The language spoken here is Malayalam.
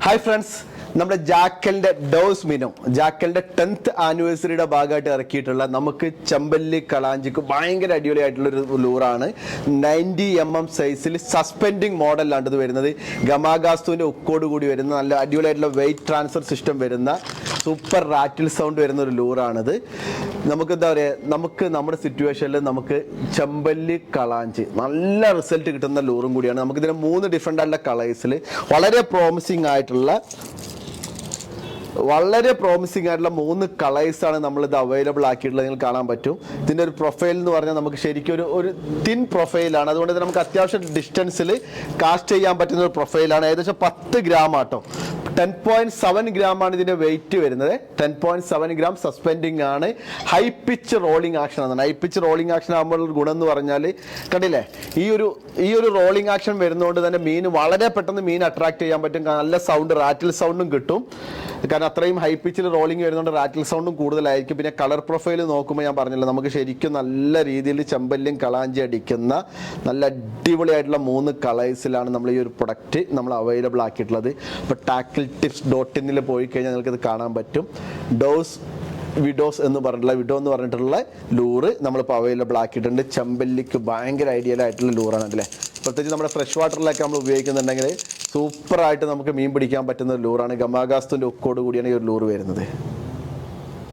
ഹായ് ഫ്രണ്ട്സ്, നമ്മുടെ ജാക്കലിന്റെ ഡോസ് മിനോ ജാക്കലിന്റെ 10th ആനിവേഴ്സറിയുടെ ഭാഗമായിട്ട് ഇറക്കിയിട്ടുള്ള നമുക്ക് ചെമ്പല്ലി കളാഞ്ചിക്ക് ഭയങ്കര അടിപൊളിയായിട്ടുള്ള ഒരു ലൂറാണ്. 90mm സൈസിൽ സസ്പെൻഡിങ് മോഡലാണ് ഇത് വരുന്നത്. ഗമാഗാസ്തുവിന്റെ ഉക്കോട് കൂടി വരുന്ന നല്ല അടിപൊളിയായിട്ടുള്ള വെയിറ്റ് ട്രാൻസ്ഫർ സിസ്റ്റം വരുന്ന സൂപ്പർ റാറ്റിൽ സൗണ്ട് വരുന്ന ഒരു ലൂറാണിത്. നമുക്ക് എന്താ പറയുക, നമുക്ക് നമ്മുടെ സിറ്റുവേഷനിൽ നമുക്ക് ചെമ്പല്ലി കളാഞ്ചി നല്ല റിസൾട്ട് കിട്ടുന്ന ലൂറും കൂടിയാണ്. നമുക്കിതിന് 3 ഡിഫറെൻ്റ് ആയിട്ടുള്ള കളേഴ്സിൽ വളരെ പ്രോമിസിങ് ആയിട്ടുള്ള 3 കളേഴ്സാണ് നമ്മളിത് അവൈലബിൾ ആക്കിയിട്ടുള്ളത്. നിങ്ങൾക്ക് കാണാൻ പറ്റും. ഇതിൻ്റെ ഒരു പ്രൊഫൈൽ എന്ന് പറഞ്ഞാൽ നമുക്ക് ശരിക്കും ഒരു തിൻ പ്രൊഫൈലാണ്. അതുകൊണ്ട് തന്നെ നമുക്ക് അത്യാവശ്യം ഡിസ്റ്റൻസിൽ കാസ്റ്റ് ചെയ്യാൻ പറ്റുന്ന ഒരു പ്രൊഫൈലാണ്. ഏകദേശം 10 ഗ്രാം ആട്ടോ. 10.7 ഗ്രാമാണ് ഇതിന്റെ വെയിറ്റ് വരുന്നത്. 10.7 ഗ്രാം സസ്പെൻഡിങ് ആണ്. ഹൈ പിച്ച് റോളിംഗ് ആക്ഷൻ ആണ്. ഹൈ പിച്ച് റോളിംഗ് ആക്ഷൻ ആകുമ്പോൾ ഒരു ഗുണം എന്ന് പറഞ്ഞാൽ കണ്ടില്ലേ, ഈ ഒരു റോളിംഗ് ആക്ഷൻ വരുന്നതുകൊണ്ട് തന്നെ മീൻ വളരെ പെട്ടെന്ന് മീൻ അട്രാക്ട് ചെയ്യാൻ പറ്റും. നല്ല സൗണ്ട്, റാറ്റിൽ സൗണ്ടും കിട്ടും. കാരണം അത്രയും ഹൈ പിച്ചിൽ റോളിംഗ് വരുന്നതുകൊണ്ട് റാറ്റിൽ സൗണ്ടും കൂടുതലായിരിക്കും. പിന്നെ കളർ പ്രൊഫൈൽ നോക്കുമ്പോൾ ഞാൻ പറഞ്ഞല്ലോ, നമുക്ക് ശരിക്കും നല്ല രീതിയിൽ ചെമ്പല്ലിയും കളാഞ്ചി അടിക്കുന്ന നല്ല അടിപൊളിയായിട്ടുള്ള 3 കളേഴ്സിലാണ് നമ്മൾ ഈ ഒരു പ്രൊഡക്റ്റ് നമ്മൾ അവൈലബിൾ ആക്കിയിട്ടുള്ളത്. ഇപ്പോൾ tackle-tips.in പോയി കഴിഞ്ഞാൽ നിങ്ങൾക്കിത് കാണാൻ പറ്റും. വിഡോ എന്ന് പറഞ്ഞിട്ടുള്ള ലൂറ് നമ്മളിപ്പോൾ അവൈലബിൾ ആക്കിയിട്ടുണ്ട്. ചെമ്പല്ലിക്ക് ഭയങ്കര ഐഡിയൽ ആയിട്ടുള്ള ലൂറാണ് അല്ലേ. പ്രത്യേകിച്ച് നമ്മുടെ ഫ്രഷ് വാട്ടറിലൊക്കെ നമ്മൾ ഉപയോഗിക്കുന്നുണ്ടെങ്കിൽ സൂപ്പറായിട്ട് നമുക്ക് മീൻ പിടിക്കാൻ പറ്റുന്ന ഒരു ലൂറാണ്. ഗമാഗാസ്തുവിൻ്റെ ഉക്കോട് കൂടിയാണ് ഈ ഒരു ലൂറ് വരുന്നത്.